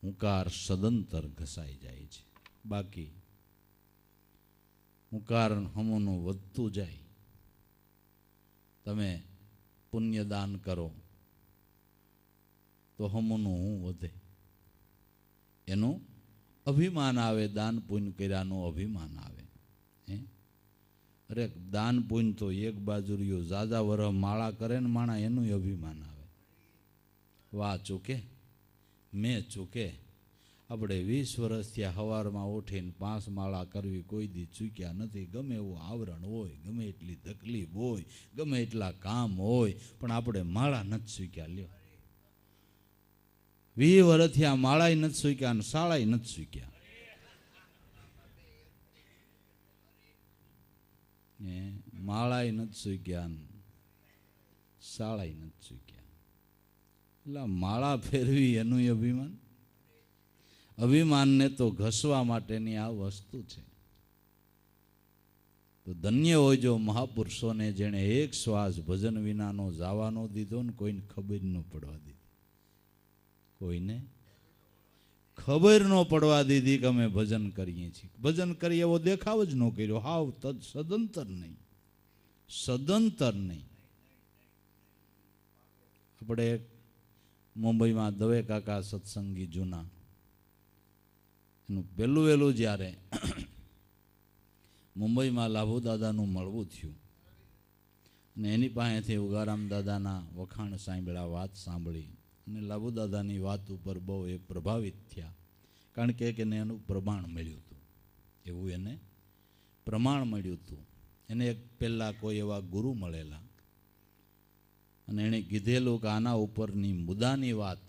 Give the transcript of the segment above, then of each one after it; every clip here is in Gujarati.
હુંકાર સદંતર ઘસાઈ જાય છે. બાકી હુંકાર હમુનું વધતું જાય. તમે પુણ્યદાન કરો તો હમુનું હું વધે, એનું અભિમાન આવે. દાન પુણ્ય કર્યાનું અભિમાન આવે. અરે દાન પુણ્ય તો એક બાજુ રહ્યું, જાજા વરહ માળા કરે ને માણા એનું અભિમાન આવે. વાહ ચૂકે મેં ચૂકે. આપણે 20 વર્ષથી સવારમાં ઉઠીને 5 માળા કરવી કોઈ દી ચૂક્યા નથી. ગમે એવું આવરણ હોય, ગમે એટલી તકલીફ હોય, ગમે એટલા કામ હોય, પણ આપણે માળા નથી ચૂક્યા. લ્યો 20 વર્ષથી આ માળાય નથી ચૂક્યા અને શાળાય નથી ચૂક્યા. માળાય નથી ચૂક્યા ને શાળાય નથી ચૂક્યા. એટલે માળા ફેરવી એનું અભિમાન. અભિમાનને તો ઘસવા માટેની આ વસ્તુ છે. તો ધન્ય હોય જો મહાપુરુષોને જેણે એક શ્વાસ ભજન વિનાનો જવાનો દીધો ને કોઈને ખબર ન પડવા દીધી. કોઈને ખબર ન પડવા દીધી કે અમે ભજન કરીએ છીએ. ભજન કરીએ એવો દેખાવ જ ન કર્યો. હાવ સદંતર નહીં, સદંતર નહીં. આપણે મુંબઈમાં દવે કાકા સત્સંગી જૂના, એનું પહેલું વહેલું જ્યારે મુંબઈમાં લાભુ દાદાનું મળવું થયું અને એની પાસેથી ઉગારામ દાદાના વખાણ સાંભળ્યા, વાત સાંભળી અને લાભુ દાદાની વાત ઉપર બહુ એ પ્રભાવિત થયા. કારણ કે એને એનું પ્રમાણ મળ્યું હતું. એવું એને પ્રમાણ મળ્યું હતું. એને એક પહેલાં કોઈ એવા ગુરુ મળેલા અને એણે કીધેલું કે આના ઉપરની મુદ્દાની વાત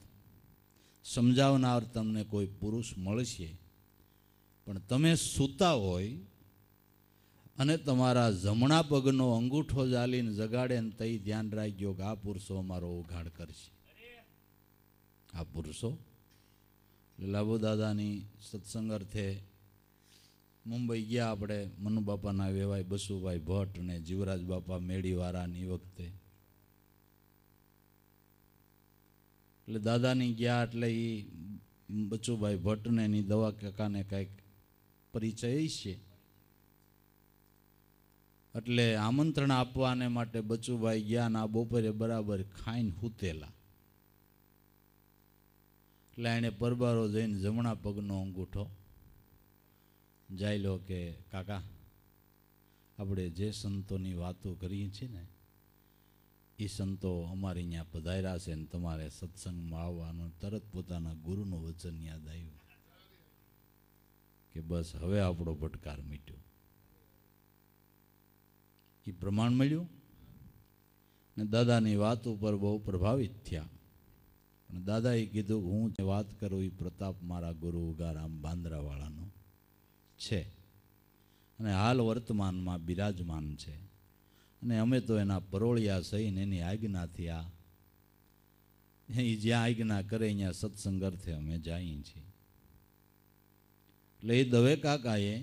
સમજાવનાર તમને કોઈ પુરુષ મળશે, પણ તમે સૂતા હોય અને તમારા જમણા પગનો અંગૂઠો જાલીને જગાડે ને તઈ ધ્યાન રાખજો કે આ પુરુષો અમારો ઉઘાડ કરશે. આ પુરુષો લાભુ દાદાની સત્સંગ અર્થે મુંબઈ ગયા આપણે. મનુ બાપાના વેવાય બસુભાઈ ભટ્ટ અને જીવરાજ બાપા મેળીવાળાની વખતે એટલે દાદાની ગયા એટલે એ બચુભાઈ ભટ્ટને એની દવા કાકાને કંઈક પરિચય છે. એટલે આમંત્રણ આપવાને માટે બચુભાઈ ગયા ને આ બપોરે બરાબર ખાઈને હૂતેલા. એટલે એણે પરબારો જઈને જમણા પગનો અંગૂઠો જાય લો કે કાકા આપણે જે સંતોની વાતો કરીએ છીએ ને એ સંતો અમારી અહીંયા પધાર્યા છે ને તમારે સત્સંગમાં આવવાનું. તરત પોતાના ગુરુનું વચન યાદ આવ્યું કે બસ હવે આપણો ભટકાર મીટ્યો. એ પ્રમાણ મળ્યું ને દાદાની વાત ઉપર બહુ પ્રભાવિત થયા. પણ દાદાએ કીધું હું જે વાત કરું એ પ્રતાપ મારા ગુરુ ઉગારામ બાંદ્રાવાળાનો છે અને હાલ વર્તમાનમાં બિરાજમાન છે અને અમે તો એના પરોળિયા સહીને એની આજ્ઞાથી આ એ જ્યાં આજ્ઞા કરે અહીંયા સત્સંગ અર્થે અમે જઈએ છીએ. એટલે એ દવે કાકાએ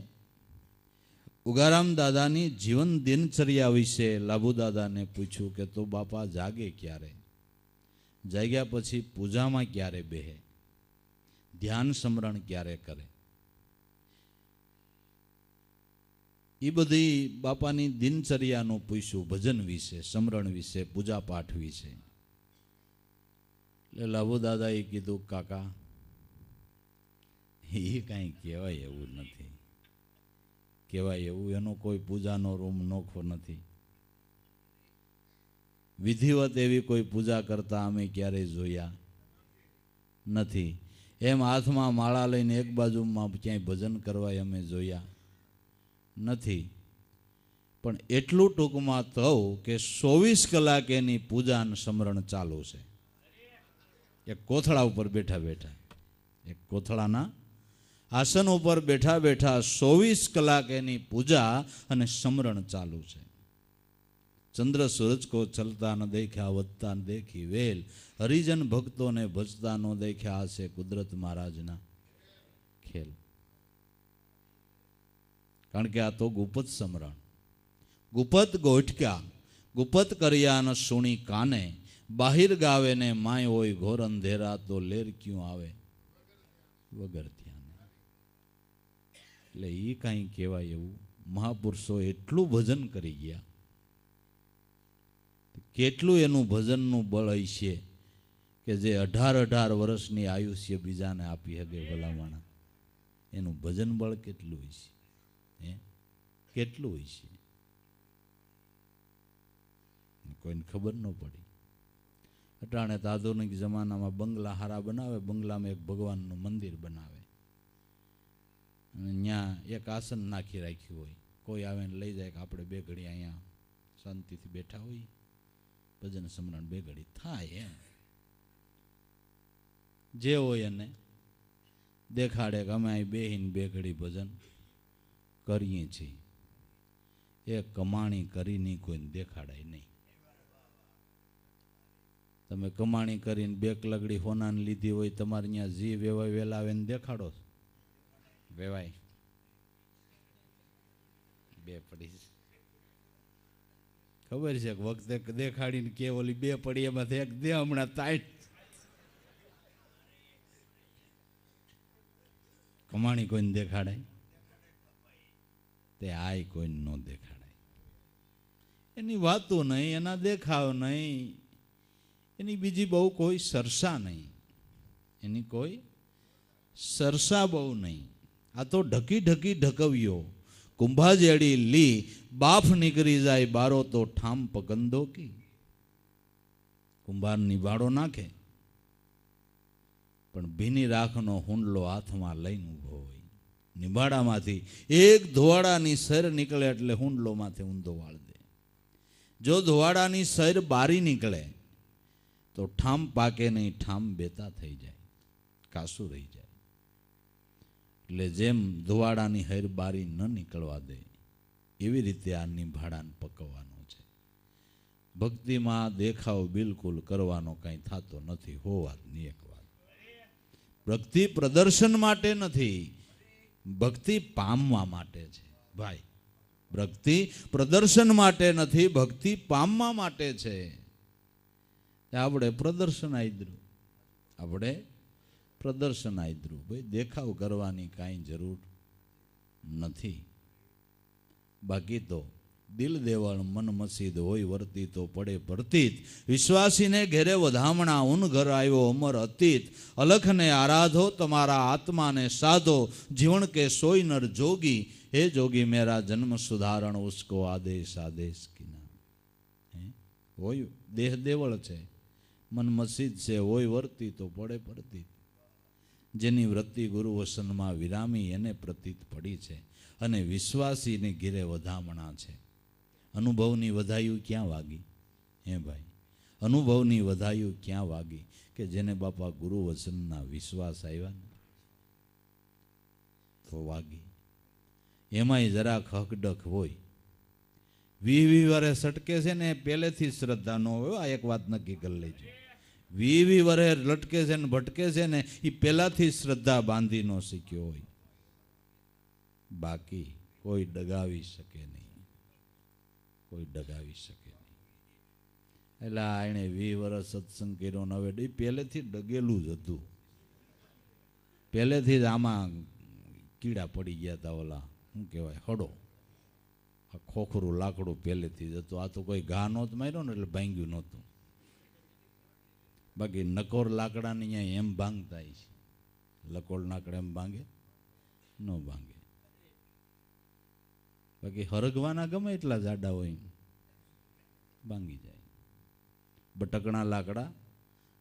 ઉગારામ દાદાની જીવન દિનચર્યા વિશે લાભુ દાદાને પૂછ્યું કે તો બાપા જાગે ક્યારે, જાગ્યા પછી પૂજામાં ક્યારે બેહે, ધ્યાન સ્મરણ ક્યારે કરે. એ બધી બાપાની દિનચર્યાનું પૂછ્યું. ભજન વિશે, સ્મરણ વિશે, પૂજા પાઠ વિશે. એટલે લાભુ દાદાએ કીધું કાકા એ કાંઈ કહેવાય એવું નથી. કહેવાય એવું એનો કોઈ પૂજાનો રૂમ નોખો નથી. વિધિવત એવી કોઈ પૂજા કરતા અમે ક્યારેય જોયા નથી. એમ હાથમાં માળા લઈને એક બાજુમાં ક્યાંય ભજન કરવા અમે જોયા નથી. પણ એટલું ટૂંકમાં કહું કે 24 કલાક એની પૂજા અને સ્મરણ ચાલુ છે. એક કોથળા ઉપર બેઠા બેઠા, એક કોથળાના આસન ઉપર બેઠા બેઠા 24 કલાક એની પૂજા અને સ્મરણ ચાલુ છે. ચંદ્ર સૂરજ કો ચલતા ન દેખ્યા, વધતા ન દેખી વેલ, હરિજન ભક્તોને ભજતા ન દેખ્યા, છે કુદરત મહારાજના ખેલ. કારણ કે આ તો ગુપત સ્મરણ. ગુપત ગોઠક્યા, ગુપત કર્યા ન સુણી કાને, બાહિર ગાવે ને માય હોય ઘોર અંધેરા તો લેર ક્યું આવે. વગર ધ્યાને. એટલે એ કાંઈ કહેવાય એવું મહાપુરુષો એટલું ભજન કરી ગયા, કેટલું એનું ભજનનું બળ હશે કે જે 18 વર્ષની આયુષ્ય બીજાને આપી શકે ભલામણા. એનું ભજન બળ કેટલું હશે, હે કેટલું હશે, કોઈને ખબર ન પડી. અટાણે તો આધુનિક જમાનામાં બંગલા હારા બનાવે, બંગલામાં એક ભગવાનનું મંદિર બનાવે અને ત્યાં એક આસન નાખી રાખ્યું હોય, કોઈ આવે ને લઈ જાય કે આપણે બે ઘડી અહીંયા શાંતિથી બેઠા હોઈએ, ભજન સમરણ બે ઘડી થાય. એમ જે હોય એને દેખાડે કે અમે અહીં બેહીને બે ઘડી ભજન કરીએ છીએ. એ કમાણી કરીને કોઈને દેખાડાય નહીં. તમે કમાણી કરીને બે લગડી હોનાને લીધી હોય, તમારે ત્યાં જી વેવાય વેલા આવે ને દેખાડો, વેવાય બે પડી. ખબર છે કે વખતે દેખાડીને કે ઓલી બે પડી એમાંથી એક દે હમણાં તાઈટ. કમાણી કોઈને દેખાડાય તે આય કોઈને ન દેખાડાય. એની વાતો નહીં, એના દેખાવ નહીં, એની બીજી બહુ કોઈ સરસા નહીં, એની કોઈ સરસા બહુ નહીં. આ તો ઢકી ઢકી ઢકવ્યો કુંભાજેડી લી, બાફ નીકળી જાય બારો તો ઠામ પકંદો કી. કુંભાર નિભાડો નાખે પણ ભીની રાખનો હુંડલો હાથમાં લઈને ઊભો હોય. નિભાડામાંથી એક ધોવાડાની સર નીકળે એટલે હુંડલો માથે ઊંધો વાળ દે. જો ધોવાડાની સર બારી નીકળે તો ઠામ પાકે નહીં, ઠામ બેતા થઈ જાય, કાસું રહી જાય. એટલે જેમ ધોવાડાની હૈર બારી ન નીકળવા દે એવી રીતે આ નિભાડાને પકવવાનો છે. ભક્તિમાં દેખાવ બિલકુલ કરવાનો કાંઈ થતો નથી. હો વાતની એક વાત, ભક્તિ પ્રદર્શન માટે નથી, ભક્તિ પામવા માટે છે ભાઈ. ભક્તિ પ્રદર્શન માટે નથી, ભક્તિ પામવા માટે છે. આપણે પ્રદર્શન આદરું, આપણે પ્રદર્શન આદરું ભાઈ, દેખાવ કરવાની કાંઈ જરૂર નથી. બાકી તો દિલ દેવળ મન મસીદ હોય વર્તી તો પડે ભરતીત. વિશ્વાસીને ઘેરે વધામણા ઉન ઘર આવ્યો અમર અતીત. અલખને આરાધો તમારા આત્માને સાધો, જીવન કે સોય નર જોગી. હે જોગી મેરા જન્મ સુધારણ ઉસકો આદેશ આદેશ કીના. હોય દેહ દેવળ છે, મન મસીદ છે, હોય વર્તી તો પડે પરતીત. જેની વૃત્તિ ગુરુ વસનમાં વિરામી એને પ્રતીત પડી છે. અને વિશ્વાસીને ઘેરે વધામણા છે. અનુભવની વધાયું ક્યાં વાગી? હે ભાઈ, અનુભવની વધાયું ક્યાં વાગી? કે જેને બાપા ગુરુ વચનના વિશ્વાસ આવ્યા ને તો વાગી. એમાંય જરાક હકડક હોય. 20 વરે સટકે છે ને પહેલેથી શ્રદ્ધા ન હોય. આ એક વાત નક્કી કરી લેજો. 20 વરે લટકે છે ને ભટકે છે ને એ પહેલાથી શ્રદ્ધા બાંધી ન શીખ્યો હોય. બાકી કોઈ ડગાવી શકે નહીં, કોઈ ડગાવી શકે નહીં. એટલે એણે 20 વર્ષ સત્સંગ કર્યો ને હવે પહેલેથી ડગેલું જ હતું. પહેલેથી જ આમાં કીડા પડી ગયા હતા. ઓલા શું કહેવાય, હડો, આ ખોખરું લાકડું પહેલેથી જ હતું. આ તો કોઈ ઘા નહોત માર્યો ને એટલે ભાંગ્યું નહોતું. બાકી નકોર લાકડાની અહીંયા એમ ભાંગતા છે. લકોડ લાકડા એમ ભાંગે ન ભાંગે. બાકી હરગવાના ગમે એટલા જાડા હોય ભાંગી જાય. બટકણા લાકડા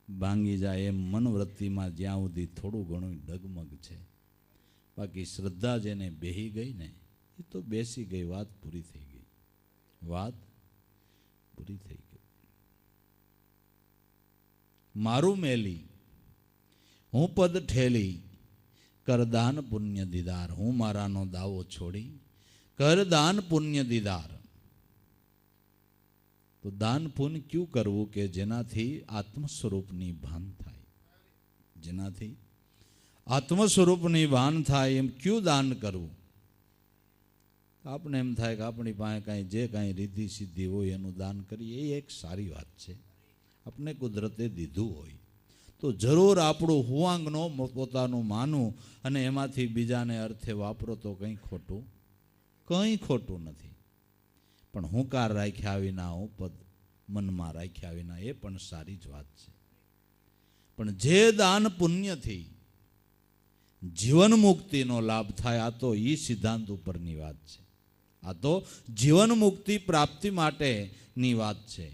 ભાંગી જાય. એમ મનવૃત્તિમાં જ્યાં સુધી થોડું ઘણું ડગમગ છે. બાકી શ્રદ્ધા જેને બેહી ગઈ ને એ તો બેસી ગઈ, વાત પૂરી થઈ ગઈ, વાત પૂરી થઈ ગઈ. મારું મેલી હું પદ ઠેલી, કર દાન પુણ્ય દીદાર. હું મારાનો દાવો છોડી કર દાન પુણ્ય દીદાર. તો દાન પુણ્ય ક્યું કરવું? કે જેનાથી આત્મ સ્વરૂપની ભાન થાય. જેનાથી આત્મ સ્વરૂપની ભાન થાય એમ ક્યું દાન કરવું? આપણે એમ થાય કે આપણી પાસે કાંઈ જે કાંઈ રીધિ સિદ્ધિ હોય એનું દાન કરીએ, એ એક સારી વાત છે. આપણે કુદરતે દીધું હોય તો જરૂર આપણું હુવાંગનો પોતાનું માનવું અને એમાંથી બીજાને અર્થે વાપરો તો કંઈ ખોટું નથી. પણ હુંકાર રાખ્યા વિના હું પદ મનમાં રાખ્યા વિના એ પણ સારી જ વાત છે. પણ જે દાન પુણ્યથી જીવન મુક્તિનો લાભ થાય, આ તો એ સિદ્ધાંત ઉપરની વાત છે. આ તો જીવન મુક્તિ પ્રાપ્તિ માટેની વાત છે.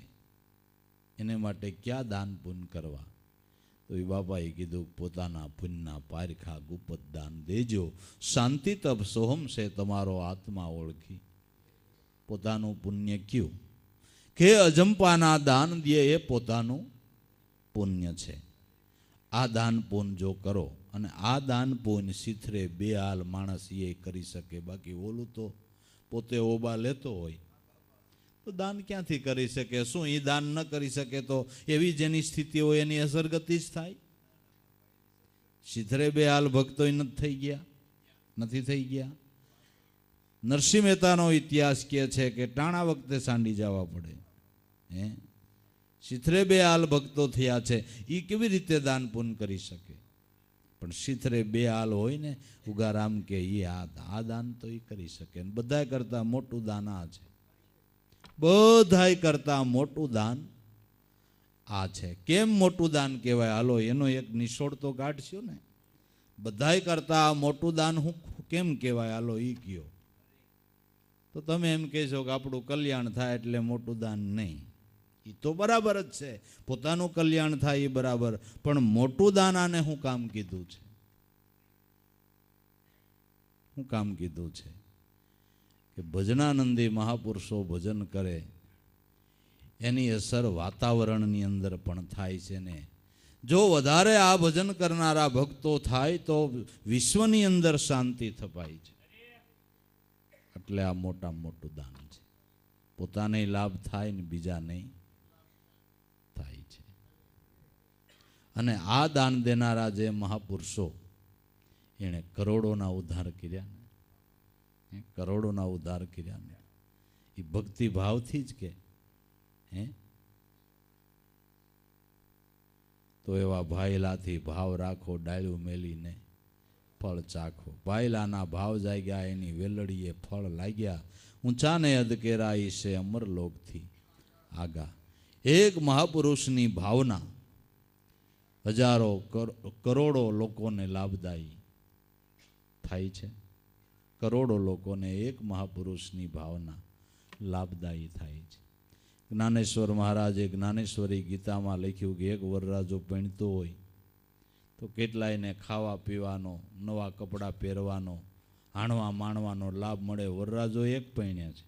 એને માટે ક્યાં દાન પુણ્ય કરવા? તો એ બાપાએ કીધું, પોતાના પુણ્યના પારખા ગુપત દાન દેજો, શાંતિ તપ સોહમ છે તમારો આત્મા ઓળખી. પોતાનું પુણ્ય કયું કે અજંપાના દાન દે એ પોતાનું પુણ્ય છે. આ દાન પુણ્ય જો કરો, અને આ દાન પુણ્ય શીથરે બે હાલ માણસ એ કરી શકે. બાકી ઓલું તો પોતે ઓબા લેતો હોય તો દાન ક્યાંથી કરી શકે? શું એ દાન ન કરી શકે તો એવી જેની સ્થિતિ હોય એની અસરગતિ જ થાય? શીથરે બે હાલ ભક્તો નથી થઈ ગયા. નરસિંહ મહેતાનો ઇતિહાસ કહે છે કે ટાણા વખતે સાંડી જવા પડે. શીથરે બે હાલ ભક્તો થયા છે, એ કેવી રીતે દાન પુણ્ય કરી શકે? પણ શીથરે બે હાલ હોય ને, ઉગારામ કે એ આ દાન તો એ કરી શકે. બધાય કરતા મોટું દાન આ છે. બધાય કરતા મોટું દાન આ છે. કેમ મોટું દાન કહેવાય? હાલો એનો એક નિશોડ તો કાઢશો ને. બધાય કરતા મોટું દાન હું કેમ કહેવાય? હાલો એ કયો. તો તમે એમ કહેશો કે આપણું કલ્યાણ થાય એટલે મોટું દાન નહીં. એ તો બરાબર જ છે, પોતાનું કલ્યાણ થાય એ બરાબર. પણ મોટું દાન આને શું કામ કીધું છે? શું કામ કીધું છે? કે ભજનાનંદી મહાપુરુષો ભજન કરે એની અસર વાતાવરણની અંદર પણ થાય છે ને. જો વધારે આ ભજન કરનારા ભક્તો થાય તો વિશ્વની અંદર શાંતિ થપાય છે. એટલે આ મોટામાં મોટું દાન છે. પોતાને લાભ થાય ને બીજાને થાય છે. અને આ દાન દેનારા જે મહાપુરુષો, એણે કરોડોના ઉદ્ધાર કર્યા ને, કરોડોના ઉદ્ધાર કર્યા ને. એ ભક્તિ ભાવથી જ કે તો એવા ભાઈલાથી ભાવ રાખો, ડાળ્યું મેલીને ફળ ચાખો. ભાઈલાના ભાવ જાગ્યા, એની વેલડીએ ફળ લાગ્યા. ઊંચાને અધકેરાઈ છે અમરલોકથી આગા. એક મહાપુરુષની ભાવના હજારો કરોડો લોકોને લાભદાયી થાય છે. કરોડો લોકોને એક મહાપુરુષની ભાવના લાભદાયી થાય છે. જ્ઞાનેશ્વર મહારાજે જ્ઞાનેશ્વરી ગીતામાં લખ્યું કે એક વરરાજો પહેણતો હોય તો કેટલાયને ખાવા પીવાનો, નવા કપડાં પહેરવાનો, હાણવા માણવાનો લાભ મળે. વરરાજો એક પહેણ્યા છે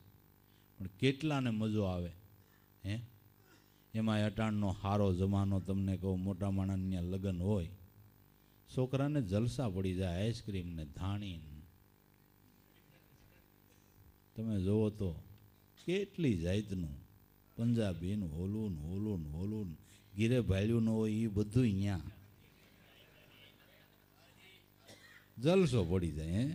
પણ કેટલાને મજો આવે. એમાં અટાણનો હારો જમાનો, તમને કહું, મોટા માણસના લગ્ન હોય, છોકરાને જલસા પડી જાય, આઈસ્ક્રીમ ને ધાણી. તમે જોવો તો કેટલી જાતનું પંજાબીનું હોલું ગીરે ભાલ્યું ન હોય એ બધું અહીંયા જલસો પડી જાય.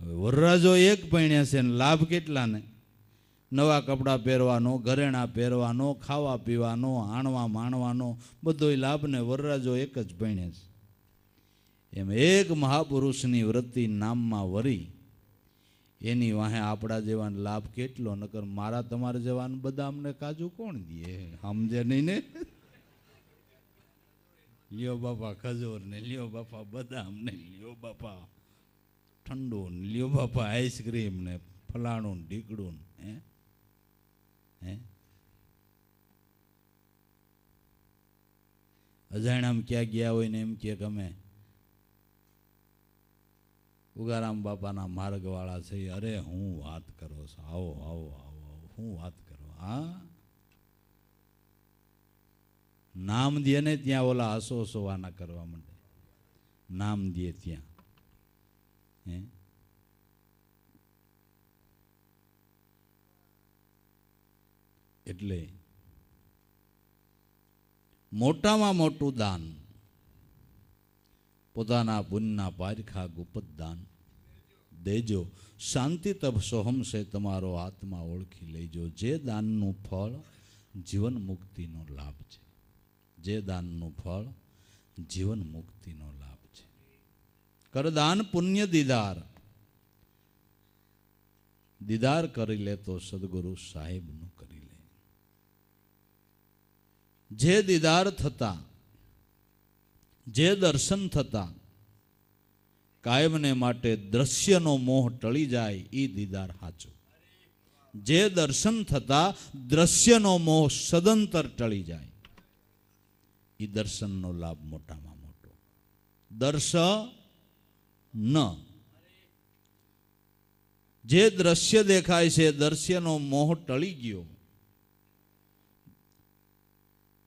હવે વરરાજો એક પૈણ્યા છે ને લાભ કેટલાને? નવા કપડાં પહેરવાનો, ઘરેણા પહેરવાનો, ખાવા પીવાનો, આણવા માણવાનો બધો લાભને વરરાજો એક જ પૈણે છે. એમ એક મહાપુરુષની વૃત્તિ નામમાં વરી એની વાહે આપણા જેવાને લાભ કેટલો. નકર મારા તમારા જેવાને બદામને કાજુ કોણ દે? સમજે નહીં ને. લ્યો બાપા ખજૂર ને, લ્યો બાપા બદામ ને, લ્યો બાપા ઠંડુ ને, લ્યો બાપા આઈસ્ક્રીમ ને, ફલાણું ને ઢીકડું ને. અજાણામાં ક્યાં ગયા હોય ને એમ કે અમે ઉગારામ બાપાના માર્ગવાળા છે. અરે હું વાત કરો છો, આવો આવો આવો આવો, હું વાત કરો. હા, નામ દે ને ત્યાં ઓલા હસો હસોવાના કરવા માંડે. નામ દે ત્યાં એટલે મોટામાં મોટું દાન પોતાના પુણ્યના પારખા ગુપત દાન દેજો. શાંતિ તપ સોહમ છે તમારો આત્મા ઓળખી લેજો. જે દાનનું ફળ જીવન મુક્તિનો લાભ છે. જે દાનનું ફળ જીવન મુક્તિનો લાભ છે. કરદાન પુણ્ય દીદાર. દીદાર કરી લે તો સદગુરુ સાહેબનું કરી લે. જે દીદાર થતા, જે દર્શન થતા કાયમને માટે દ્રશ્યનો મોહ ટળી જાય એ દીદાર સાચો. જે દર્શન થતા દ્રશ્યનો મોહ સદંતર ટળી જાય એ દર્શનનો લાભ મોટામાં મોટો. દર્શન, જે દ્રશ્ય દેખાય છે દ્રશ્યનો મોહ ટળી ગયો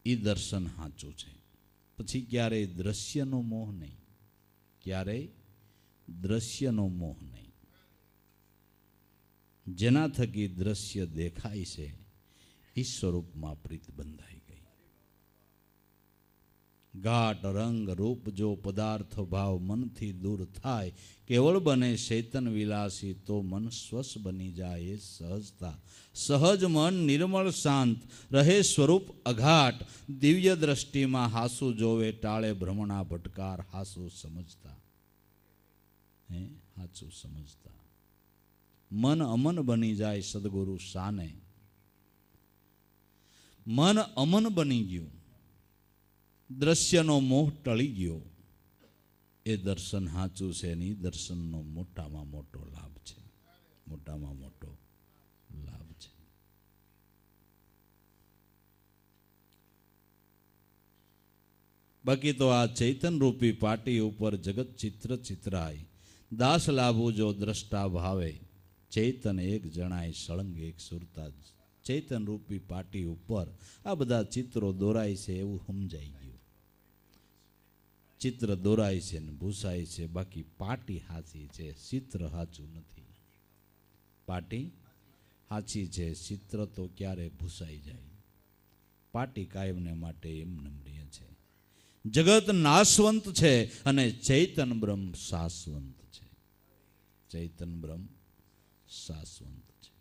એ દર્શન સાચું છે. પછી ક્યારેય દ્રશ્યનો મોહ નહીં, ક્યારેય દ્રશ્યનો મોહ નહીં. જેના થકી દ્રશ્ય દેખાય છે એ સ્વરૂપમાં પ્રીત બંધાઈ ગઈ. ઘાટ રંગ રૂપ જો પદાર્થ ભાવ મનથી દૂર થાય, કેવળ બને ચૈતન વિલાસી, તો મન સ્વસ્થ બની જાય એ સહજતા. સહજ મન નિર્મળ શાંત રહે સ્વરૂપ અઘાટ, દિવ્ય દ્રષ્ટિમાં હાસુ જોવે ટાળે ભ્રમણા ભટકાર. હાસુ સમજતા, હાચું સમજતા મન અમન બની જાય સદગુરુ શાને. મન અમન બની ગયું, દ્રશ્યનો મોહ ટળી ગયો, એ દર્શન સાચું છે ને દર્શનનો મોટામાં મોટો લાભ છે. મોટામાં મોટો લાભ છે. બાકી તો આ ચૈતન રૂપી પાટી ઉપર જગત ચિત્ર ચિત્રાય, દાસ લાભુ જો દ્રષ્ટા ભાવે, ચૈતન એક જણાય સળંગ એક સુરતા. ચૈતન રૂપી પાટી ઉપર આ બધા ચિત્રો દોરાય છે એવું સમજાઈ ગયું. ચિત્ર દોરાય છે ને ભૂસાય છે, બાકી પાટી હાચી છે, ચિત્ર સાચું નથી. પાટી સાચી છે, ચિત્ર તો ક્યારે ભૂસાઈ જાય. પાટી કાયમને માટે એમ નમ્રિય છે. જગત નાશવંત છે અને ચૈતન બ્રહ્મ શાશ્વંત છે. ચૈતન બ્રહ્મ શાશ્વંત છે.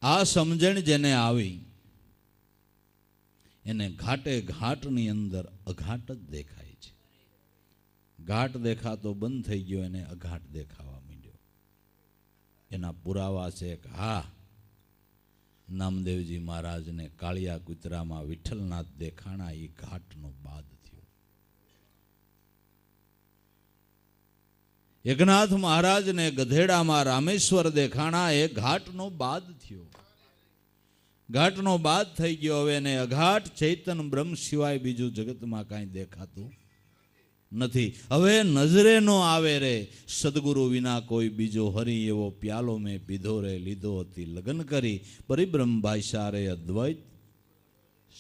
આ સમજણ જેને આવી એને ઘાટે ઘાટની અંદર અઘાટ જ દેખાય છે. ઘાટ દેખાતો બંધ થઈ ગયો, એને અઘાટ દેખાવા માંડ્યો. એના પુરાવા છે કે હા, નામદેવજી મહારાજને કાળિયા કૂતરામાં વિઠ્ઠલનાથ દેખાણા એ ઘાટનો બાદ થયો. એકનાથ મહારાજને ગધેડામાં રામેશ્વર દેખાણા એ ઘાટનો બાદ થયો. ઘાટનો બાદ થઈ ગયો. હવે એને અઘાટ ચૈતન બ્રહ્મ સિવાય બીજું જગતમાં કાંઈ દેખાતું નથી. હવે નજરે નો આવે રે સદગુરુ વિના કોઈ બીજો હરી, એવો પ્યાલો મેં પીધો રે લીધો હતી લગ્ન કરી, પરિબ્રહ્મ ભાઈસા રે અદ્વૈત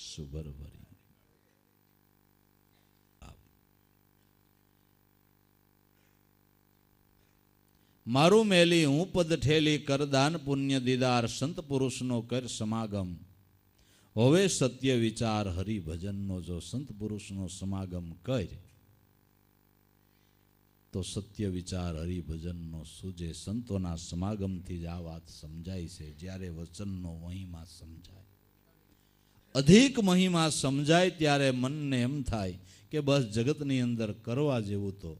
સુબર ભરી. મારું મેલી હું પદ ઠેલી, કરદાન પુણ્ય દીદાર, સંત પુરુષનો કર સમાગમ. હવે સત્ય વિચાર હરિભજનનો, જો સંત પુરુષનો સમાગમ કર તો સત્ય વિચાર હરિભજનનો સૂજે. સંતોના સમાગમથી જ આ વાત સમજાય છે. જ્યારે વચનનો મહિમા સમજાય, અધિક મહિમા સમજાય, ત્યારે મનને એમ થાય કે બસ જગતની અંદર કરવા જેવું તો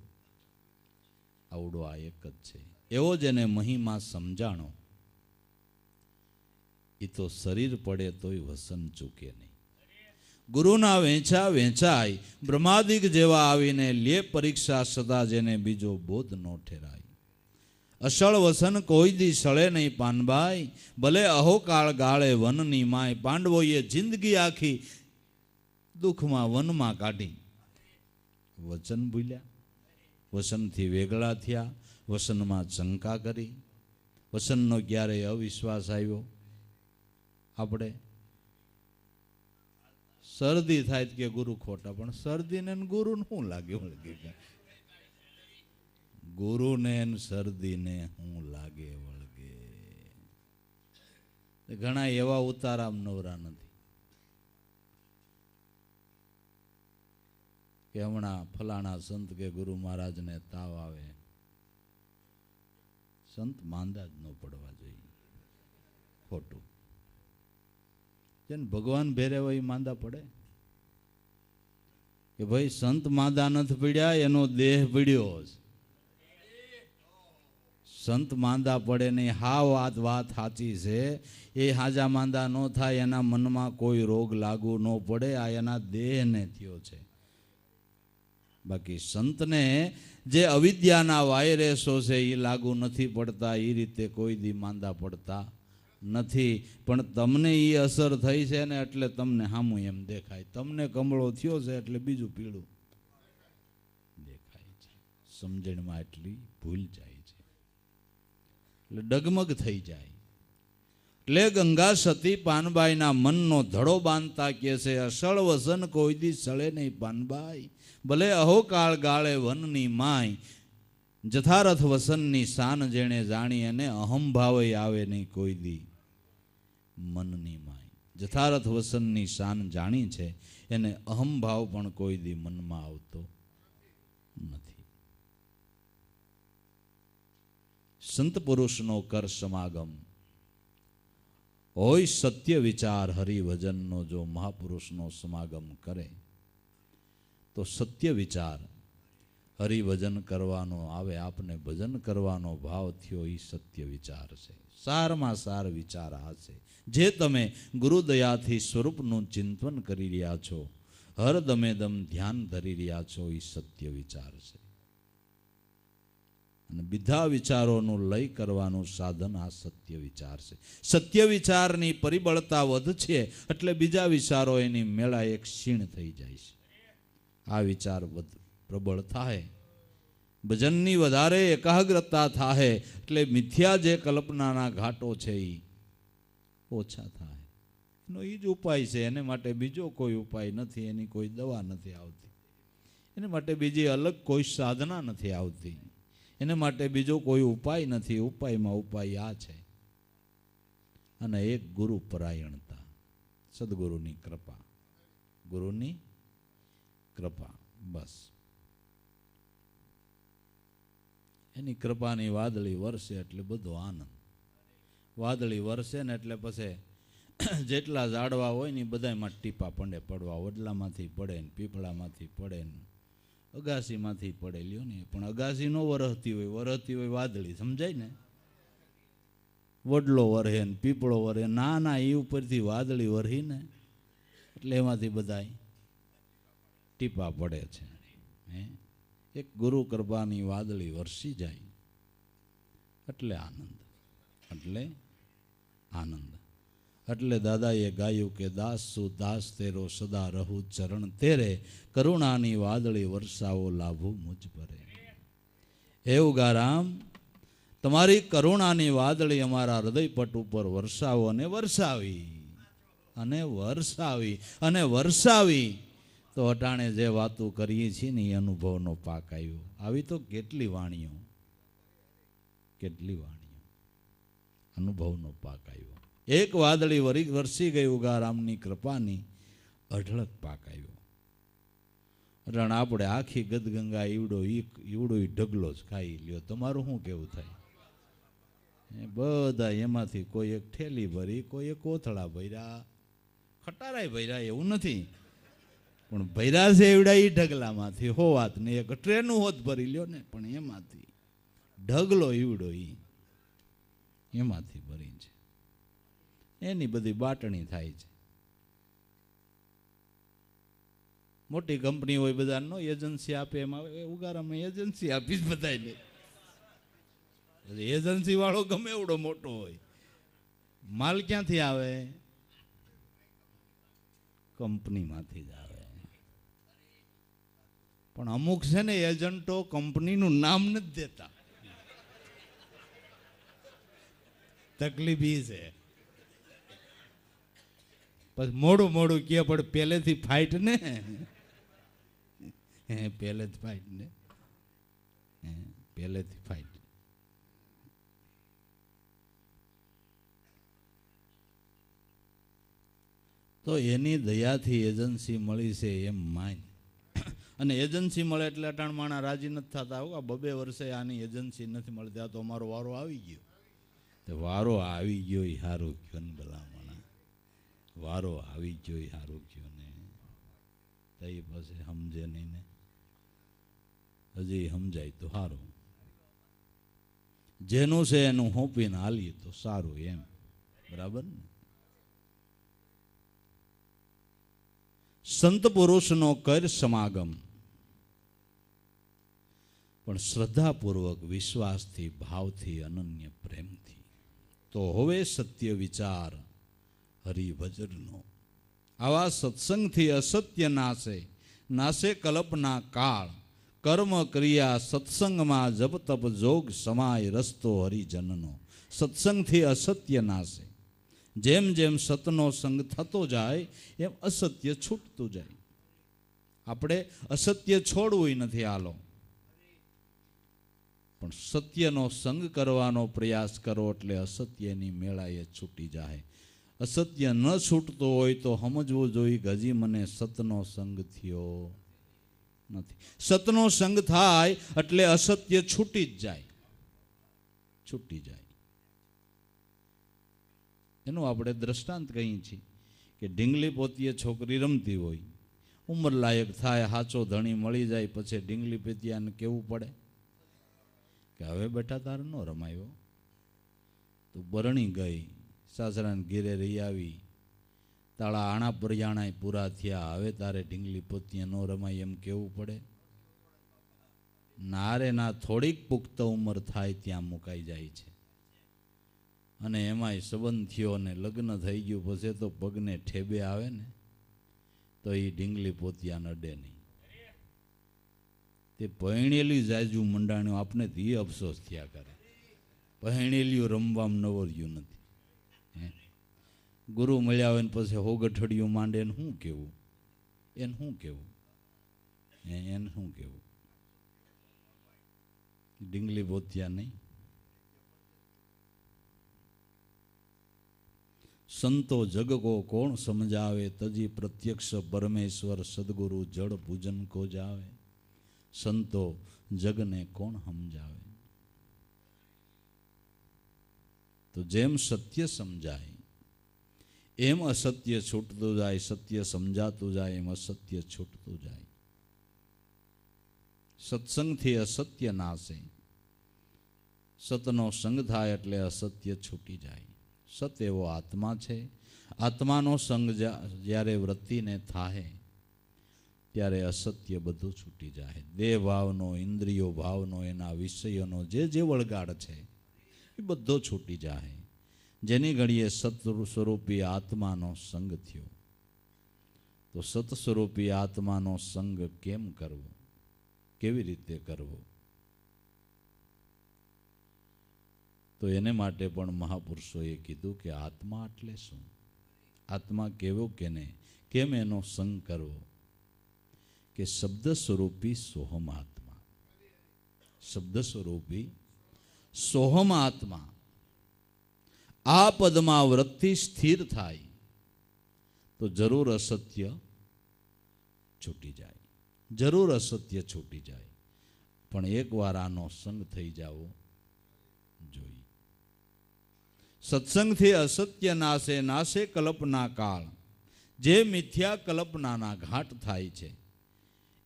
આવડો આ એક જ છે. એવો જેને મહિમા સમજાણો એ તો શરીર પડે તોય વસન ચૂકે નહીં. ગુરુના વેંચા વેંચાય, બ્રહ્માદિક જેવા આવીને લે પરીક્ષા, સદા જેને બીજો બોધ નો ઠેરાય. અસળ વસન કોઈ દી સળે નહીં પાનબાઈ, ભલે અહોકાળ ગાળે વનની માય. પાંડવોએ જિંદગી આખી દુઃખમાં વનમાં કાઢી, વચન ભૂલ્યા, વસનથી વેગળા થયા, વસનમાં શંકા કરી. વસનનો ક્યારેય અવિશ્વાસ આવ્યો? આપણે શરદી થાય કે ગુરુ ખોટા, પણ શરદીને ગુરુને શું લાગે? ગુરુને શરદીને શું લાગે વળગે? ઘણા એવા ઉતારામ નવરા નથી કે હમણાં ફલાણા સંત કે ગુરુ મહારાજને તાવ આવે સંત માંદા જ ન પડવા જોઈએ. ખોટું. જેને ભગવાન ભેરે હોય એ માંદા પડે કે ભાઈ સંત માંદા નથી પીડ્યા, એનો દેહ પીડ્યો. સંત માંદા પડે નહીં. હા વાત સાચી છે. એ હાજા માંદા ન થાય, એના મનમાં કોઈ રોગ લાગુ ન પડે, આ એના દેહને થયો છે. બાકી સંતને જે અવિદ્યાના વાયરસો છે એ લાગુ નથી પડતા, એ રીતે કોઈ દી માંદા પડતા નથી. પણ તમને એ અસર થઈ છે ને એટલે તમને સામું એમ દેખાય. તમને કમળો થયો છે એટલે બીજું પીળું દેખાય છે. સમજણમાં એટલી ભૂલ જાય છે એટલે ડગમગ થઈ જાય. એટલે ગંગા સતી પાનબાઈના મનનો ધડો બાંધતા કહે છે, અસળ વસન કોઈ દી સળે નહીં પાનબાઈ, ભલે અહોકાળ ગાળે વનની માય, જથારથ વસનની શાન જેણે જાણી, અને અહંભાવે આવે નહીં કોઈ દી મનની માય. જથારથ વસનની શાન જાણી છે, એને અહંભાવ પણ કોઈ દી મનમાં આવતો નથી. સંત પુરુષનો કર સમાગમ હોય સત્ય વિચાર હરિભજનનો, જો મહાપુરુષનો સમાગમ કરે તો સત્ય વિચાર હરિભજન કરવાનો આવે. આપને ભજન કરવાનો ભાવ થયો એ સત્ય વિચાર છે. સારમાં સાર વિચાર આ છે. જે તમે ગુરુદયાથી સ્વરૂપનું ચિંતન કરી રહ્યા છો, હર દમે દમ ધ્યાન ધરી રહ્યા છો, એ સત્ય વિચાર છે. અને બીજા વિચારોનું લય કરવાનું સાધન આ સત્ય વિચાર છે. સત્ય વિચારની પરિબળતા વધશે એટલે બીજા વિચારો એની મેળા એક ક્ષીણ થઈ જાય છે. આ વિચાર પ્રબળ થાય, ભજનની વધારે એકાગ્રતા થાય એટલે મિથ્યા જે કલ્પનાના ઘાટો છે એ ઓછા થાય. એનો એ જ ઉપાય છે. એને માટે બીજો કોઈ ઉપાય નથી, એની કોઈ દવા નથી આવતી, એને માટે બીજી અલગ કોઈ સાધના નથી આવતી, એને માટે બીજો કોઈ ઉપાય નથી. ઉપાયમાં ઉપાય આ છે, અને એક ગુરુ પરાયણતા, સદગુરુની કૃપા, ગુરુની કૃપા, બસ એની કૃપાની વાદળી વરસે એટલે બધો આનંદ. વાદળી વરસે ને એટલે પછી જેટલા ઝાડવા હોય ને બધામાં ટીપા પડે પડવા, વડલામાંથી પડે ને પીપળામાંથી પડે ને અગાસીમાંથી પડે. લ્યો ને, પણ અગાસી નો વરહતી હોય, વરહતી હોય વાદળી, સમજાય ને? વડલો વરહે ને પીપળો વરહે, ના એ ઉપરથી વાદળી વરહી ને એટલે એમાંથી બધા ટીપા પડે છે. એક ગુરુ કૃપાની વાદળી વરસી જાય એટલે આનંદ, એટલે આનંદ. એટલે દાદાએ ગાયું કે દાસ સુ દાસ તેરો, સદા રહું ચરણ તેરે, કરુણાની વાદળી વરસાવો લાભું મુજ પરે. હે ઉગારામ, તમારી કરુણાની વાદળી અમારા હૃદયપટ ઉપર વરસાવો, અને વરસાવી અને વરસાવી અને વરસાવી તો અટાણે જે વાતો કરીએ છીએ ને એ અનુભવનો પાક આવ્યો. આવી તો કેટલી વાણીઓ, કેટલી વાણીઓ, અનુભવનો પાક આવ્યો. એક વાદળી વરસી ગઈ ઉગારામની કૃપાની, અઢળક પાક આવ્યો. અટાણે આપણે આખી ગદગંગા ઈવડો ઢગલો જ ખાઈ લ્યો. તમારું શું કેવું થાય? બધા એમાંથી કોઈ એક ઠેલી ભરી, કોઈ એક કોથળા ભર્યા, ખટારાય ભર્યા, એવું નથી, પણ ભૈરા છે એવડા એ ઢગલામાંથી. હો વાત ને એક ટ્રેનું હોત ભરી લ્યો ને, પણ એમાંથી ઢગલો ઈવડો એમાંથી ભરી છે. એની બધી બાટણી થાય છે. મોટી કંપની હોય, બધા નો એજન્સી આપે, એમાં ઉગારામાં એજન્સી આપી જ બધાને. એજન્સી વાળો ગમે એવડો મોટો હોય, માલ ક્યાંથી આવે? કંપનીમાંથી જ આવે. પણ અમુક છે ને એજન્ટો કંપનીનું નામ નથી દેતા. તકલીફ એ છે. પછી મોડું કે પણ પહેલેથી ફાઇટ ને, પહેલેથી ફાઇટ ને, પહેલેથી ફાઇટ. તો એની દયાથી એજન્સી મળી છે એમ માન. અને એજન્સી મળે એટલે અટાણ માણા રાજી નથી થતા. આ 2 વર્ષે આની એજન્સી નથી મળતી, આ તો અમારો વારો આવી ગયો. તો વારો આવી ગયો એ સારું ગયો ને ભલામણા, વારો આવી ગયો એ સારું ગયો ને. તઈ પછી સમજે નહીં ને, હજી સમજાય તો સારું. જેનું છે એનું હોંપીને હાલીએ તો સારું એમ, બરાબર ને. સંત પુરુષનો કર સમાગમ, પણ શ્રદ્ધાપૂર્વક, વિશ્વાસથી, ભાવથી, અનન્ય પ્રેમથી. તો હવે સત્ય વિચાર હરિભજનનો. આવા સત્સંગથી અસત્ય નાશે, નાશે કલ્પના કાળ. કર્મ ક્રિયા સત્સંગમાં જપ તપ જોગ સમાય, રસ્તો હરિજનનો. સત્સંગથી અસત્ય નાશે. જેમ જેમ સતનો સંગ થતો જાય એમ અસત્ય છૂટતું જાય. આપણે અસત્ય છોડવું નથી હાલો, પણ સત્યનો સંગ કરવાનો પ્રયાસ કરો એટલે અસત્યની મેળાએ છૂટી જાય. અસત્ય ન છૂટતો હોય તો સમજવું જોઈએ કે હજી મને સતનો સંગ થયો નથી. સતનો સંગ થાય એટલે અસત્ય છૂટી જ જાય, છૂટી જાય. એનું આપણે દ્રષ્ટાંત કહીએ છીએ કે ઢીંગલી પોતીએ છોકરી રમતી હોય, ઉંમર લાયક થાય, સાચો ધણી મળી જાય, પછી ઢીંગલી પોતિયાને કેવું પડે કે હવે બેટા તારે ન રમાયો, તું પરણી ગઈ, સાસરાને ઘેરે રહી આવી, તાળા આણા પરિયાણા પૂરા થયા, હવે તારે ઢીંગલી પોતિયા ન રમાય એમ કેવું પડે? નારે ના થોડીક પુખ્ત ઉંમર થાય ત્યાં મુકાઈ જાય છે. અને એમાંય સંબંધ થયો ને લગ્ન થઈ ગયું પછી તો પગને ઠેબે આવે ને તો એ ઢીંગલી પોતિયા નડે નહીં. તે પહેણેલી જાજુ મંડાણ્યું આપને તે અફસોસ થયા કરે. પહેણેલિયું રમવામાં નવર્યું નથી. ગુરુ મળ્યા હોય ને પછી હોગઠડિયું માંડે એને શું કેવું, એને શું કેવું, એને શું કેવું? ઢીંગલી પોતિયા નહીં. સંતો જગ કો કોણ સમજાવે, તજી પ્રત્યક્ષ પરમેશ્વર સદગુરુ જડ પૂજન કો જાવે. સંતો જગને કોણ સમજાવે? તો જેમ સત્ય સમજાય એમ અસત્ય છૂટતું જાય, સત્ય સમજાતું જાય એમ અસત્ય છૂટતું જાય. સત્સંગથી અસત્ય નાશે. સતનો સંગ થાય એટલે અસત્ય છૂટી જાય. સત એવો આત્મા છે. આત્માનો સંગ જ્યારે વૃત્તિને થાય ત્યારે અસત્ય બધું છૂટી જાય. દેહ ભાવનો, ઇન્દ્રિયો ભાવનો, એના વિષયોનો જે વળગાડ છે એ બધો છૂટી જાય. જેની ઘડીએ સત સ્વરૂપી આત્માનો સંગ થયો. તો સત સ્વરૂપી આત્માનો સંગ કેમ કરવો, કેવી રીતે કરવો? તો એને માટે પણ મહાપુરુષોએ કીધું કે આત્મા એટલે શું, આત્મા કેવો કેને, કેમ એનો સંગ કરવો? કે શબ્દ સ્વરૂપી સોહમ આત્મા. શબ્દ સ્વરૂપી સોહમ આત્મા. આ પદમાં વૃત્તિ સ્થિર થાય તો જરૂર અસત્ય છૂટી જાય, જરૂર અસત્ય છૂટી જાય. પણ એકવાર આનો સંગ થઈ જાવો જોઈએ. સત્સંગથી અસત્ય નાશે, નાશે કલ્પના કાળ. જે મિથ્યા કલ્પનાના ઘાટ થાય છે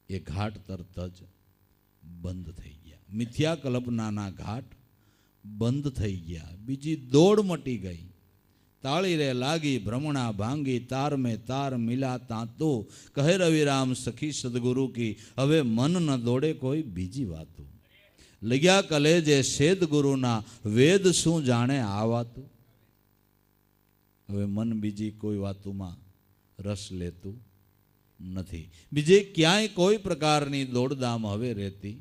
એ ઘાટ તરત જ બંધ થઈ ગયા. મિથ્યા કલ્પનાના ઘાટ બંધ થઈ ગયા. બીજી દોડ મટી ગઈ. તાળી રે લાગી ભ્રમણા ભાંગી, તાર મેં તાર મિલા તાતો, કહે રવિરામ સખી સદગુરુ કી, હવે મન ન દોડે કોઈ બીજી વાતો. લગ્યા કલેજે શેદ ગુરુના, વેદ શું જાણે આ વાતો. હવે મન બીજી કોઈ વાતોમાં રસ લેતું નથી. બીજે ક્યાંય કોઈ પ્રકારની દોડધામ હવે રહેતી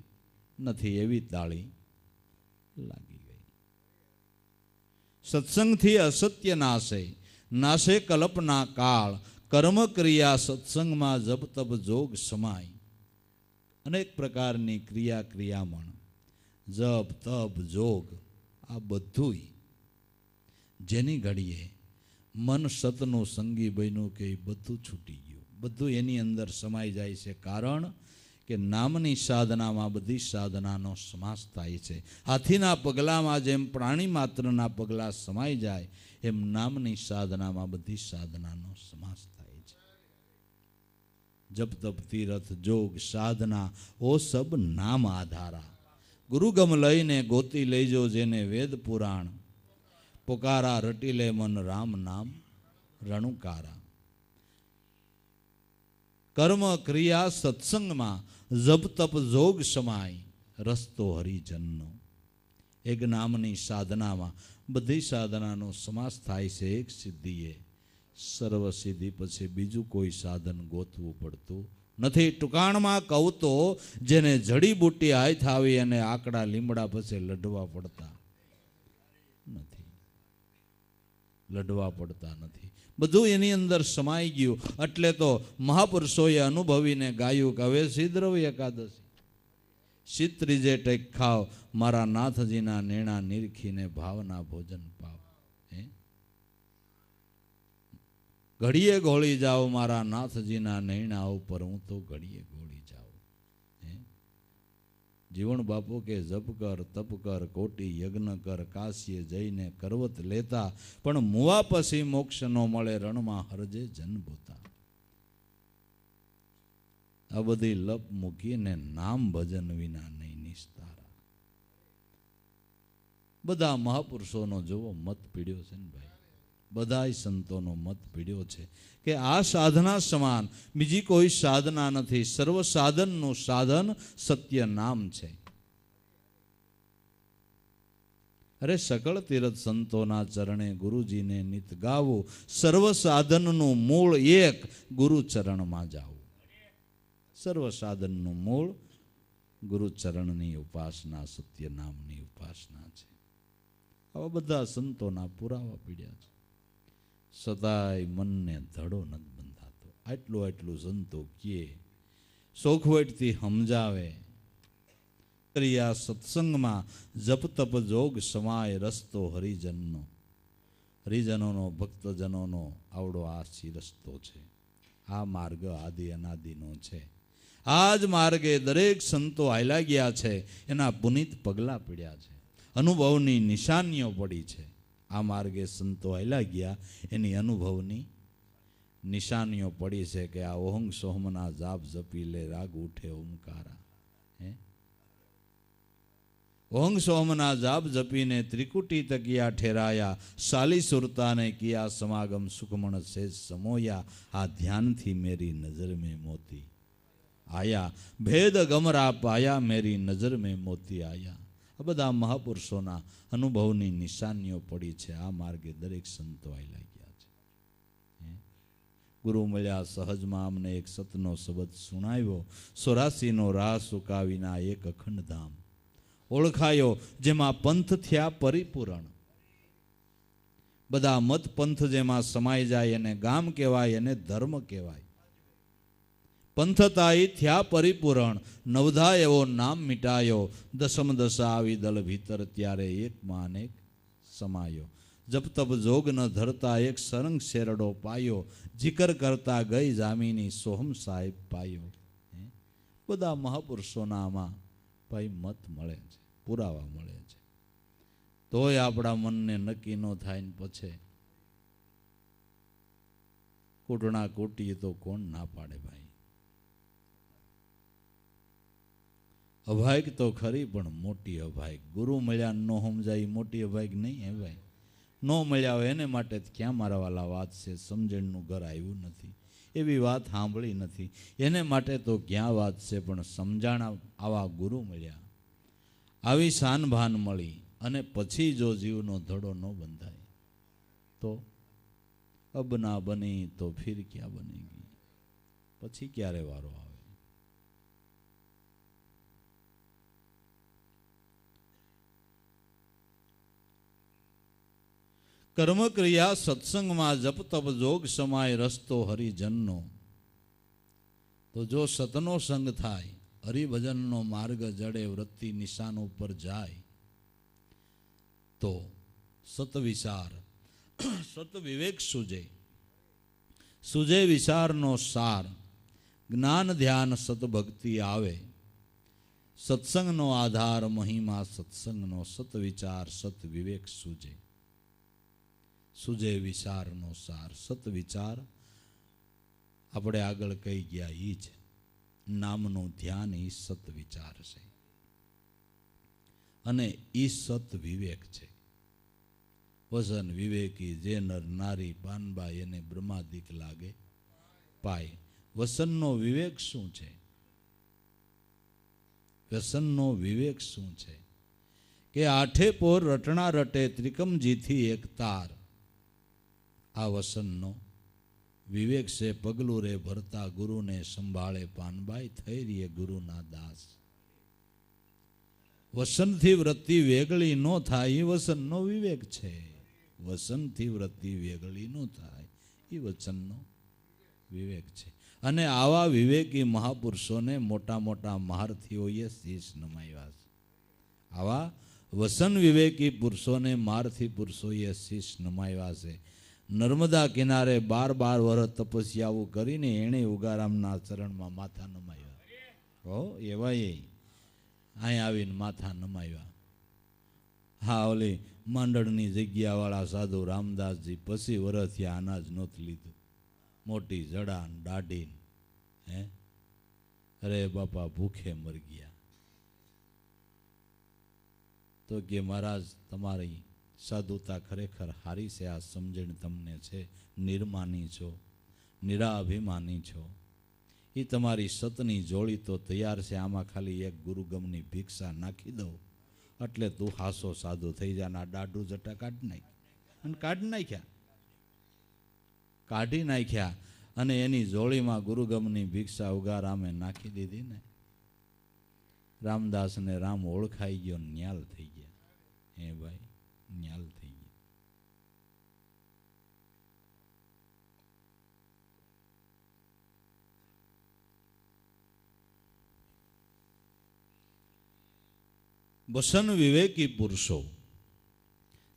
નથી. એવી તાળી લાગી ગઈ. સત્સંગથી અસત્ય નાશે, નાશે કલ્પના કાળ. કર્મ ક્રિયા સત્સંગમાં જપ તપ જોગ સમાય. અનેક પ્રકારની ક્રિયામણ, જપ તપ જોગ, આ બધું જેની ઘડીએ મન સતનું સંગી બન્યું કે એ બધું છૂટી ગયું, બધું એની અંદર સમાઈ જાય છે. કારણ કે નામની સાધનામાં બધી સાધનાનો સમાસ થાય છે. હાથીના પગલામાં જેમ પ્રાણી માત્રના પગલા સમાઈ જાય એમ નામની સાધનામાં બધી સાધનાનો સમાસ થાય છે. જપ તપ તીરથ જોગ સાધના ઓ સબ નામ આધારા. ગુરુગમ લઈને ગોતી લઈજો જેને વેદ પુરાણ. પોકારા રટી લે મન રામ નામ રણુકારા. કર્મ ક્રિયા સત્સંગમાં જપ તપ જોગ સમાય રસ્તો હરિજનનો. એક નામની સાધનામાં બધી સાધનાનો સમાસ થાય છે. એક સિદ્ધિએ સર્વ સિદ્ધિ પછી બીજું કોઈ સાધન ગોતવું પડતું નથી. ટુકાણમાં કહું તો જેને જડીબુટ્ટી હાથ આવી અને આકડા લીમડા પછી લડવા પડતા નથી. લડવા પડતા નથી. બધું એની અંદર સમાઈ ગયું. એટલે તો મહાપુરુષોએ અનુભવીને ગાયું કે હવે સિદ્ધરવી એકાદશી શીત ત્રીજે ટેક ખાવ મારા નાથજીના નેણા નિરખીને ભાવના ભોજન પાવ. ઘડીએ ગોળી જાઓ મારા નાથજીના નૈણા ઉપર હું તો ઘડીએ ગોળી જાઉં. જીવણ બાપુ કે જપ કર તપ કર કોટી યજ્ઞ કર કાશીએ જઈને કરવત લેતા પણ મુવા પછી મોક્ષ નો મળે રણમાં હરજે જનભૂતા. આ બધી લપ મૂકીને નામ ભજન વિના નહીં નિસ્તારા. બધા મહાપુરુષોનો જોવો મત પીડ્યો છે ને ભાઈ. બધા સંતોનો મત પીડ્યો છે કે આ સાધના સમાન બીજી કોઈ સાધના નથી. સર્વ સાધનનું સાધન સત્ય નામ છે. અરે સકળ તીર્થ સંતોના ચરણે ગુરુજીને નિત ગાવું. સર્વ સાધનનું મૂળ એક ગુરુ ચરણમાં જાવું. સર્વ સાધનનું મૂળ ગુરુ ચરણની ઉપાસના સત્ય નામની ઉપાસના છે. આવા બધા સંતોના પુરાવા પીડ્યા છે. સદાય મનને ધડો નથી બંધાતો. આટલું સંતો કહે સોખવટથી સમજાવે. આ સત્સંગમાં જપ તપ જોગ સમાય રસ્તો હરિજનનો. હરિજનોનો ભક્તજનોનો આવડો આ રસ્તો છે. આ માર્ગ આદિ અનાદિનો છે. આ જ માર્ગે દરેક સંતો હાલ્યા ગયા છે. એના પુનિત પગલા પડ્યા છે. અનુભવની નિશાનીઓ પડી છે. આ માર્ગે સંતો હાલ્યા ગયા એની અનુભવની નિશાનીઓ પડી છે કે આ ઓહંગ સોહમના જાપ જપી લે રાગ ઉઠે ઓમકારા. ઓહંગ સોહમના જાપ જપીને ત્રિકુટી તકિયા ઠેરાયા. સાલી સુરતાને કિયા સમાગમ સુખમણ સે સમોયા. આ ધ્યાનથી મેરી નજર મેં મોતી આયા. ભેદ ગમરા પાયા મેરી નજર મેં મોતી આયા. આ બધા મહાપુરુષોના અનુભવની નિશાનીઓ પડી છે. આ માર્ગે દરેક સંતો આવેલા ગયા છે. ગુરુ મળ્યા સહજમાં અમને એક સતનો શબ્દ સુણાવ્યો. 84નો રાહ સુકાવીના એક અખંડ ધામ ઓળખાયો જેમાં પંથ થયા પરિપૂરણ. બધા મત પંથ જેમાં સમાઈ જાય એને ગામ કહેવાય એને ધર્મ કહેવાય. પંથતાઈ થયા પરિપૂરણ. નવધા એવો નામ મિટાયો. દસમ દશા આવી દળ ભીતર ત્યારે એકમાં અનેક સમાયો. જપ તપ જોગ ન ધરતા એક સરંગ શેરડો પાયો. જીકર કરતા ગઈ જામીની સોહમ સાહેબ પાયો. બધા મહાપુરુષોના આમાં ભાઈ મત મળે છે, પુરાવા મળે છે. તોય આપણા મનને નક્કી ન થાય ને પછી કૂટણા કૂટીએ તો કોણ ના પાડે ભાઈ. અભાગ તો ખરી પણ મોટી અભાગ. ગુરુ મળ્યા ન સમજાય મોટી અભાગ નહીં. હે ભાઈ ન મળ્યા હોય એને માટે ક્યાં મારા વાલા વાત છે. સમજણનું ઘર આવ્યું નથી એવી વાત સાંભળી નથી એને માટે તો ક્યાં વાત છે. પણ સમજાણા આવા ગુરુ મળ્યા, આવી શાનભાન મળી અને પછી જો જીવનો ધડો ન બંધાય તો અબ ના બની તો ફિર ક્યાં બનેગી. પછી ક્યારે વારો આવે. કર્મ ક્રિયા સત્સંગમાં જપ તપ જોગ સમાય રસ્તો હરિજનનો. તો જો સતનો સંગ થાય, હરિભજનનો માર્ગ જડે, વૃત્તિ નિશાન ઉપર જાય તો સત વિચાર સત વિવેક સૂજે. સૂજે વિચારનો સાર. જ્ઞાન ધ્યાન સતભક્તિ આવે. સત્સંગનો આધાર મહિમા સત્સંગનો, સત વિચાર સત વિવેક સૂજે. સૂજે વિચારનો સાર. સત વિચાર આપણે આગળ કહી ગયા એ જ નામનું ધ્યાન, એ સત વિચાર છે અને એ સત વિવેક છે. વસન વિવેકી જે નર નારી પાનબા એને બ્રહ્માદિક લાગે પાય. વસનનો વિવેક શું છે? વ્યસનનો વિવેક શું છે? કે આઠે પોર રટણા રટે ત્રિકમજીથી એક તાર. આ વસનનો વિવેક છે. પગલું રે ભરતા ગુરુને સંભાળે પાનબાઈ, થઈ રીએ ગુરુના દાસ. વસનથી વૃત્તિ વેગળી ન થાય એ વસનનો વિવેક છે. વસનથી વૃત્તિ વેગળી ન થાય એ વચનનો વિવેક છે. અને આવા વિવેકી મહાપુરુષોને મોટા મોટા મહારથીઓએ શીશ નમાવ્યા છે. આવા વસન વિવેકી પુરુષોને મહારથી પુરુષોએ શીશ નમાવ્યા છે. નર્મદા કિનારે 12 વર્ષ તપસ્યાઓ કરીને એણે ઉગારામના ચરણમાં માથા નમાવ્યા. હો એવા અહીં આવીને માથા નમાવ્યા. હા, ઓલી માંડળની જગ્યાવાળા સાધુ રામદાસજી 25 વર્ષથી અનાજ નહોતું લીધું. મોટી જડા દાઢી, હે અરે બાપા ભૂખે મર ગયા. તો કે મહારાજ તમારી સાધુતા ખરેખર હારી છે. આ સમજણ તમને છે. નિર્માની છો, નિરાઅભિમાની છો. એ તમારી સતની જોડી તો તૈયાર છે. આમાં ખાલી એક ગુરુગમની ભિક્ષા નાખી દો એટલે તું હાસો સાધુ થઈ જાના. દાઢું જટા કાઢી નાખ અને કાઢી નાખ્યા, કાઢી નાખ્યા. અને એની જોડીમાં ગુરુગમની ભિક્ષા ઉગારામે નાખી દીધી ને. રામદાસને રામ ઓળખાઈ ગયો, ન્યાલ થઈ ગયા. હે ભાઈ, ન્યાલ થઈ ગયા. વસન વિવેકી પુરુષો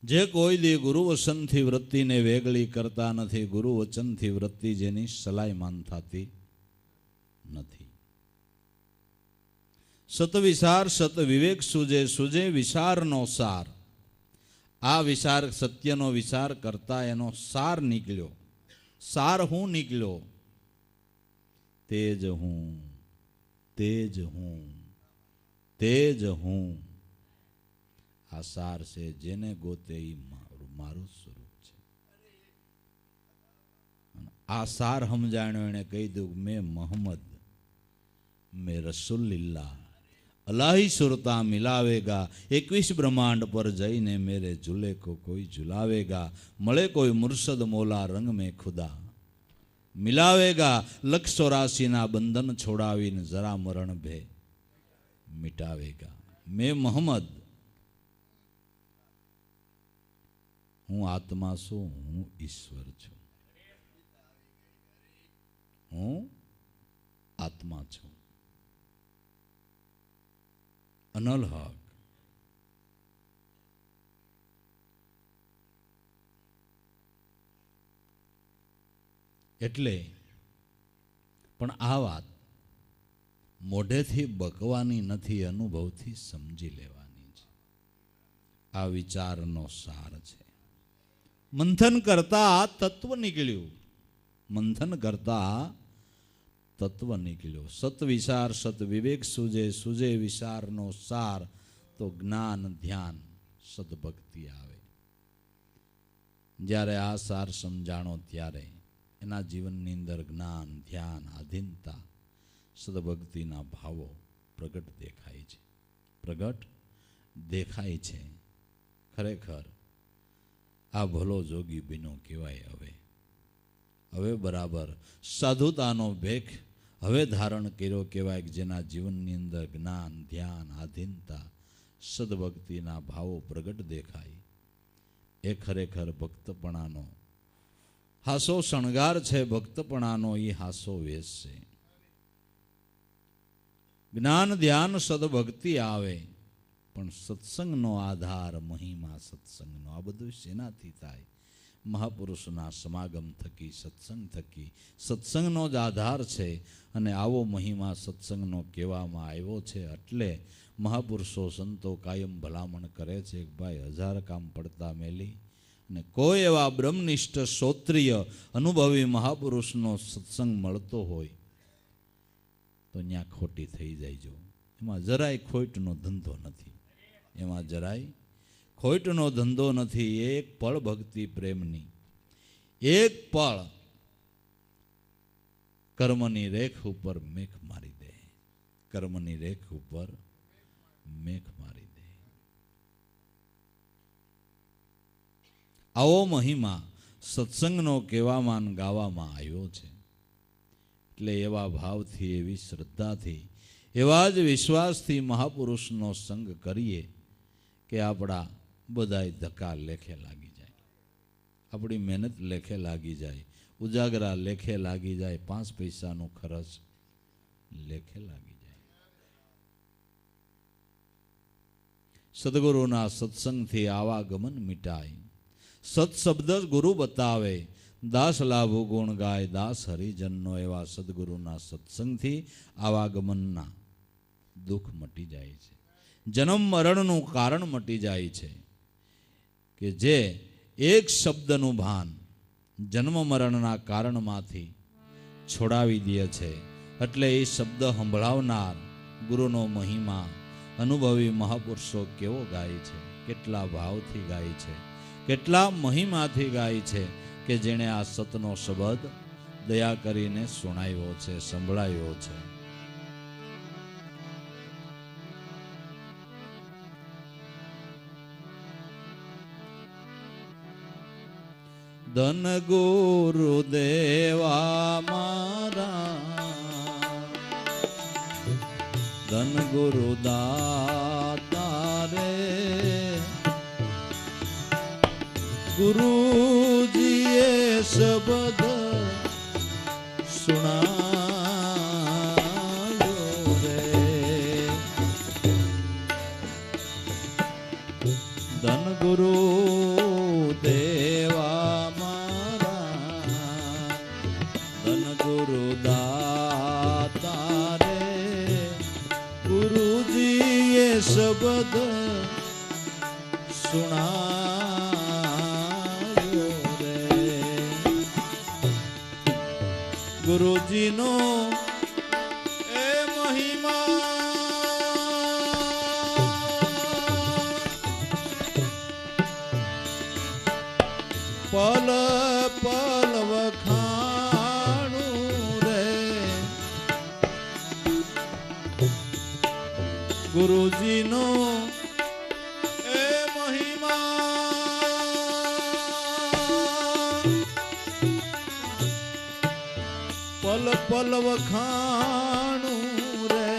જે કોઈ દી ગુરુ વચનથી વૃત્તિને વેગળી કરતા નથી. ગુરુ વચનથી વૃત્તિ જેની સલાયમાન થતી નથી. સત વિચાર સત વિવેક સૂજે, સૂજે વિચારનો સાર. આ વિચાર, સત્યનો વિચાર કરતા એનો સાર નીકળ્યો. સાર હું નીકળ્યો? તેજ હું, તેજ હું, તેજ હું. આ સાર છે. જેને ગોતે એ મારું સ્વરૂપ છે. આ સાર સમજાણ્યો એને કહી દઉં, મેં મોહમ્મદ, મેં રસુલ્લિલ્લાહ, અલાહી સુરતા મિલાવેગા. 21 બ્રહ્માંડ પર જઈને મેરે ઝૂલે કો કોઈ ઝુલાવેગા. મળે કોઈ મુર્શદ મોલા રંગ મેં ખુદા મિલાવેગા. 184 બંધન છોડાવીને જરા મરણ ભે મિટાવેગા. મેં મોહમ્મદ, હું આત્મા છું, હું ઈશ્વર છું. હું આત્મા છું. અનલ હક. એટલે પણ આ વાત મોઢેથી બકવાની નથી, અનુભવથી સમજી લેવાની છે. આ વિચારનો સાર છે. મંથન કરતા આ તત્વ નીકળ્યું. મંથન કરતા તત્વ નીકળ્યો. સત વિચાર સત વિવેક સૂજે, સૂજે વિચારનો સાર. તો જ્ઞાન ધ્યાન સદભક્તિ આવે. જ્યારે આ સાર સમજાણો ત્યારે એના જીવનની અંદર જ્ઞાન ધ્યાન આધીનતા સદભક્તિના ભાવો પ્રગટ દેખાય છે. પ્રગટ દેખાય છે. ખરેખર આ ભલો જોગી બીનો કહેવાય. હવે બરાબર સાધુતાનો ભેખ હવે ધારણ કર્યો કહેવાય, કે જેના જીવનની અંદર જ્ઞાન ધ્યાન આધીનતા સદભક્તિના ભાવો પ્રગટ દેખાય. એ ખરેખર ભક્તપણાનો હાસો શણગાર છે. ભક્તપણાનો એ હાસો વેશ છે. જ્ઞાન ધ્યાન સદભક્તિ આવે, પણ સત્સંગનો આધાર મહિમા સત્સંગનો. આ બધું શેનાથી થાય? મહાપુરુષના સમાગમ થકી, સત્સંગ થકી. સત્સંગનો જ આધાર છે અને આવો મહિમા સત્સંગનો કહેવામાં આવ્યો છે. એટલે મહાપુરુષો સંતો કાયમ ભલામણ કરે છે કે ભાઈ 1000 કામ પડતા મેલી ને કોઈ એવા બ્રહ્મનિષ્ઠ શ્રોત્રિય અનુભવી મહાપુરુષનો સત્સંગ મળતો હોય તો ત્યાં ખોટી થઈ જાય. જો એમાં જરાય ખોટનો ધંધો નથી, એમાં જરાય ખોટનો ધંધો નથી. એક પળ ભક્તિ પ્રેમની, એક પળ કર્મની રેખ ઉપર મેઘ મારી દે, કર્મની રેખ ઉપર મેઘ મારી દે. આવો મહિમા સત્સંગનો કહેવામાં ગાવામાં આવ્યો છે. એટલે એવા ભાવથી, એવી શ્રદ્ધાથી, એવા જ વિશ્વાસથી મહાપુરુષનો સંગ કરીએ કે આપણા બધાય ધક્કા લેખે લાગી જાય, આપણી મહેનત લેખે લાગી જાય, ઉજાગરા લેખે લાગી જાય, 5 પૈસાનો ખર્ચ લેખે લાગી જાય. સદગુરુના સત્સંગથી આવાગમન મિટાય, સત્શબ્દ ગુરુ બતાવે, દાસ લાભુ ગુણ ગાય, દાસ હરિજનનો. એવા સદગુરુના સત્સંગથી આવાગમનના દુઃખ મટી જાય છે, જન્મ મરણનું કારણ મટી જાય છે. કે જે એક શબ્દનું ભાન જન્મ મરણના કારણમાંથી છોડાવી દે છે. એટલે એ શબ્દ સંભળાવનાર ગુરુનો મહિમા અનુભવી મહાપુરુષો કેવો ગાય છે, કેટલા ભાવથી ગાય છે, કેટલા મહિમાથી ગાય છે કે જેણે આ સતનો શબ્દ દયા કરીને સુણાવ્યો છે, સંભળાવ્યો છે. ધન ગુરુ દેવા મારા, ધન ગુરુ દાતા રે, ગુરુજીએ શબ્દ સુણાવ્યો રે. ધન ગુરુ દેવા મારા, ધન ગુરુ દાતા રે, ગુરુજીએ શબ્દ સુણાવ્યો રે. ગુરુજીનો એ મહિમા પલ પલ વખાણું રે. ગુરુજીનો એ મહિમા પલ પલ વખાણું રે.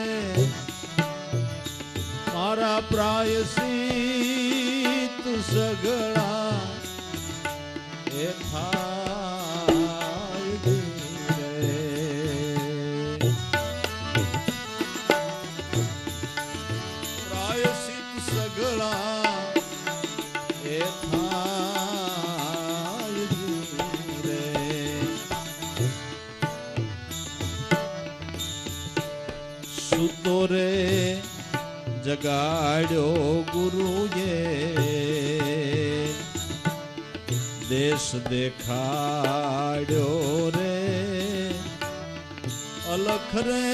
મારા પ્રાયશ્ચિત સગળા એ થાય રે. પ્રાયશ્ચિત સગળા એ થાય રે. સુતો રે જગાડ્યો ગુરુએ, દેશ દેખાડ્યો રે. અલખ રે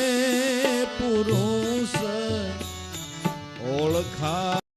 પુરુષ ઓળખા